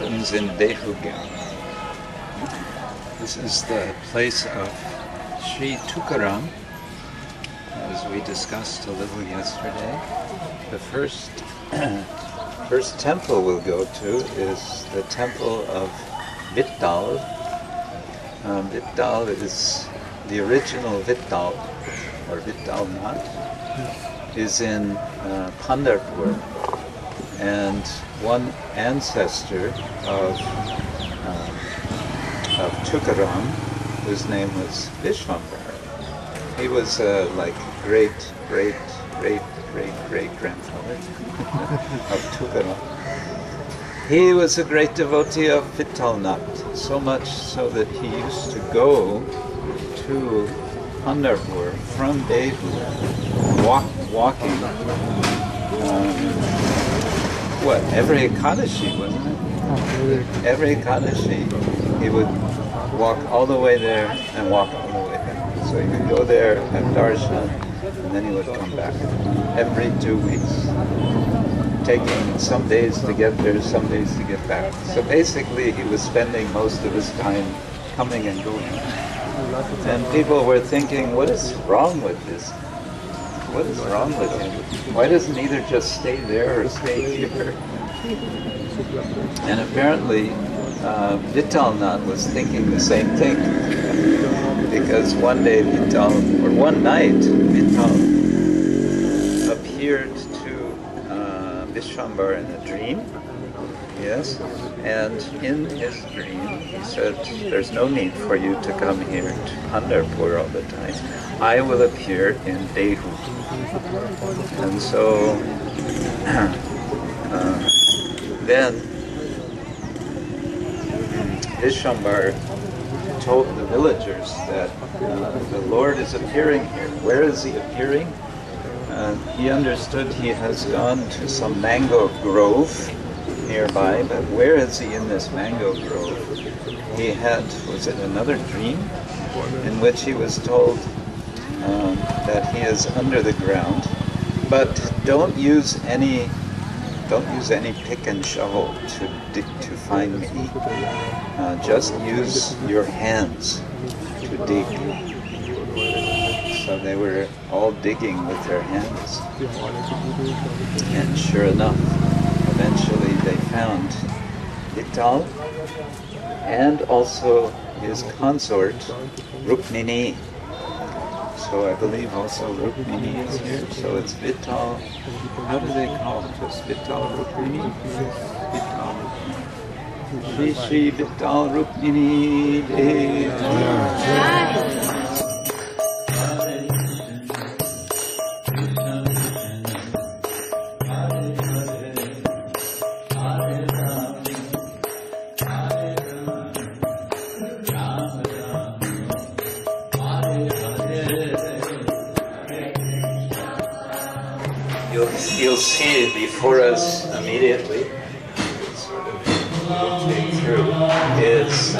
happens in Dehugyam. This is the place of Sri Tukaram, as we discussed a little yesterday. The first temple we'll go to is the temple of Vittal. Vittal is the original Vittal, or Vittalnath, is in Pandharpur, and one ancestor of Tukaram, whose name was Vishwambara. He was like great-great-great-great-great-grandfather of Tukaram. He was a great devotee of Vittalnath, so much so that he used to go to Pandharpur from Dehu, walking, every Ekadashi, wasn't it? Every Ekadashi, he would walk all the way there and walk all the way back. So he would go there, have darshan, and then he would come back every 2 weeks, taking some days to get there, some days to get back. So basically he was spending most of his time coming and going. And people were thinking, what is wrong with this? What is wrong with him? Why doesn't he either just stay there or stay here? And apparently Vittalnath was thinking the same thing, because one day one night Vittal appeared to Vishwambara in a dream. Yes, and in his dream he said, there's no need for you to come here to Pandharpur all the time. I will appear in Dehu. And so then Vishwambara told the villagers that the Lord is appearing here. Where is he appearing? He understood he has gone to some mango grove nearby, but where is he in this mango grove? He had, was it another dream, in which he was told that he is under the ground, but don't use any pick and shovel to find me. Just use your hands to dig. So they were all digging with their hands. And sure enough, eventually they found Vittal and also his consort, Rukmini. So I believe also Rukmini is here. So it's Vittal. How do they call it? Just Vittal Rukmini? Vittal. Shri Shri Vittal Rukmini Deva. You'll see before us immediately, sort of moving through, is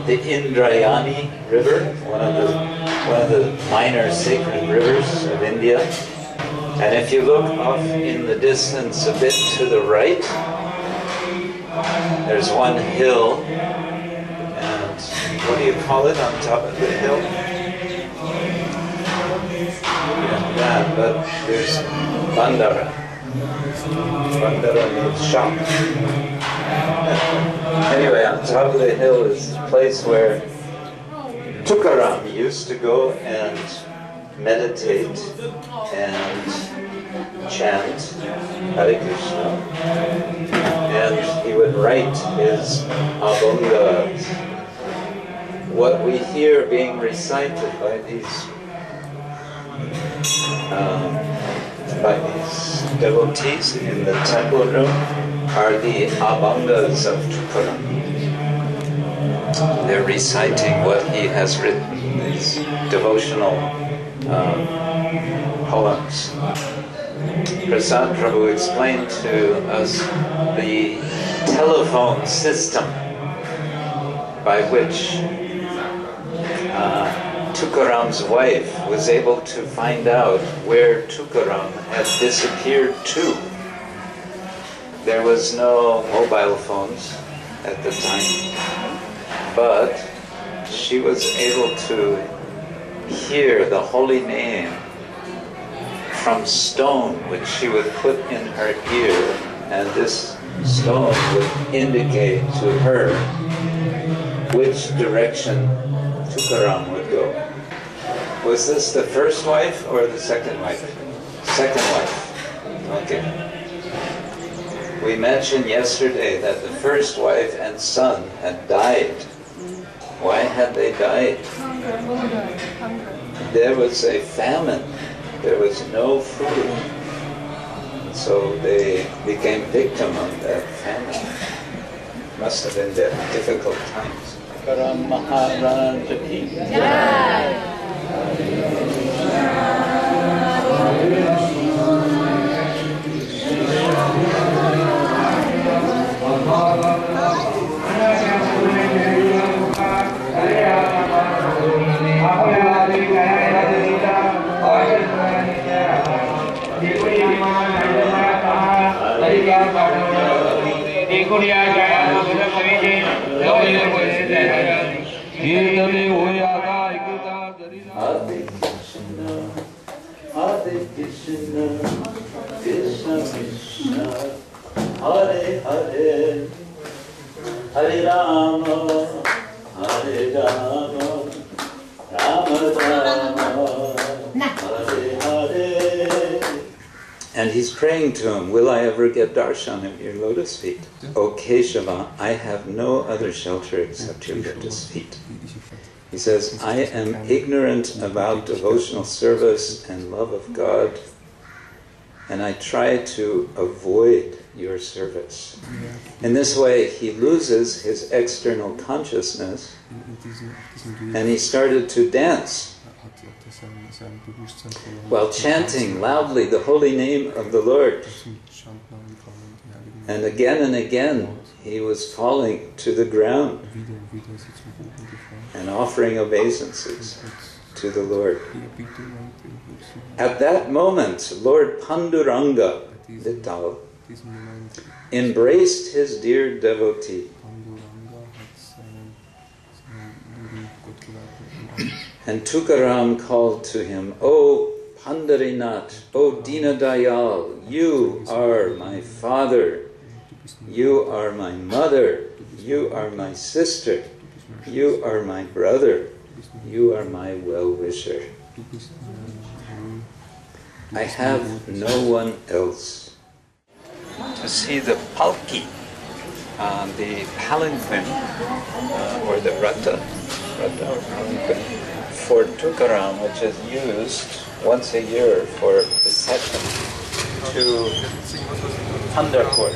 the Indrayani River, one of the minor sacred rivers of India. And if you look off in the distance a bit to the right, there's one hill, and what do you call it on top of the hill? That, but there's Bandara. Bandara means shop. Anyway, on top of the hill is a place where Tukaram used to go and meditate and chant Hare Krishna. And he would write his abhangas. What we hear being recited by these devotees in the temple room are the abhangas of Tukaram. They're reciting what he has written, these devotional poems. Prasad Prabhu explained to us the telephone system by which Tukaram's wife was able to find out where Tukaram had disappeared to. There was no mobile phones at the time, but she was able to hear the holy name from stone, which she would put in her ear, and this stone would indicate to her which direction Tukaram would go. Was this the first wife or the second wife? Second wife. Okay. We mentioned yesterday that the first wife and son had died. Why had they died? There was a famine. There was no food. So they became victim of that famine. Must have been difficult times. Karam Maharaj Ki Jai. Hare Krishna, Krishna Krishna, Hare Hare, Hare Rama, Hare Rama, Rama Rama, Hare Hare. And he's praying to him, will I ever get darshan at your lotus feet? O Keshava, I have no other shelter except your lotus feet. He says, I am ignorant about devotional service and love of God, and I try to avoid your service. In this way, he loses his external consciousness, and he started to dance while chanting loudly the holy name of the Lord. And again, he was falling to the ground and offering obeisances to the Lord. At that moment, Lord Panduranga, Vittal, embraced his dear devotee and Tukaram called to him, O Pandarinath, O Dinadayal, you are my father, you are my mother, you are my sister, you are my brother, you are my well-wisher. I have no one else. To see the palki, the palanquin, or the rata or palanquin, for Tukaram, which is used once a year for procession to Pandharpur.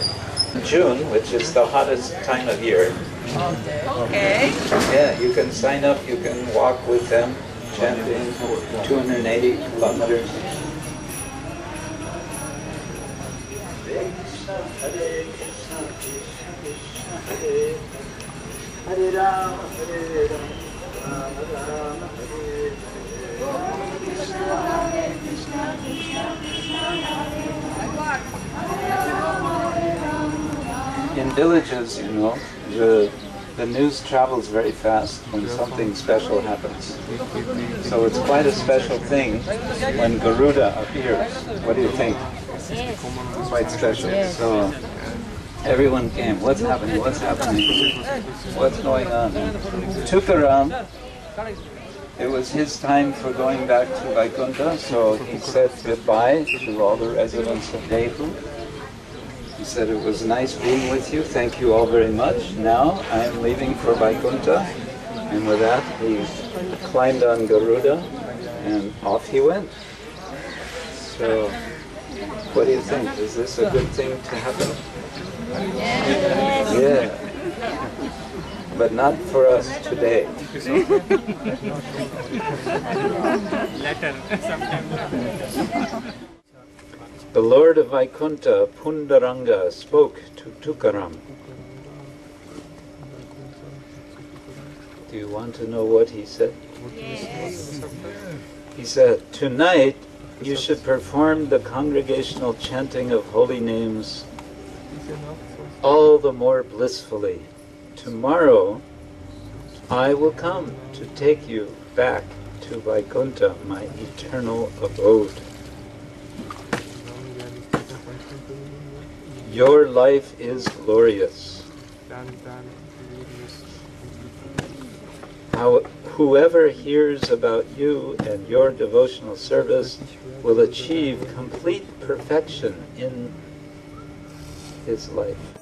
In June, which is the hottest time of year. Okay. Yeah, you can sign up, you can walk with them, chanting 280 kilometers. Hare Krishna, Hare Krishna, Krishna Krishna, Hare Hare Rama, Hare Rama, Rama Rama, Hare Hare Krishna, Krishna Krishna, in villages, you know, the news travels very fast when something special happens. So it's quite a special thing when Garuda appears. What do you think? Quite special. So everyone came. What's happening? What's happening? What's going on? Tukaram, it was his time for going back to Vaikuntha, so he said goodbye to all the residents of Dehu. He said, it was nice being with you, thank you all very much. Now I am leaving for Vaikuntha. And with that, he climbed on Garuda and off he went. So, what do you think? Is this a good thing to happen? Yes. Yeah. But not for us today. The Lord of Vaikuntha, Pundaranga, spoke to Tukaram. Do you want to know what he said? Yes. He said, tonight you should perform the congregational chanting of holy names all the more blissfully tomorrow I will come to take you back to Vaikuntha, my eternal abode. Your life is glorious. Whoever hears about you and your devotional service will achieve complete perfection in his life.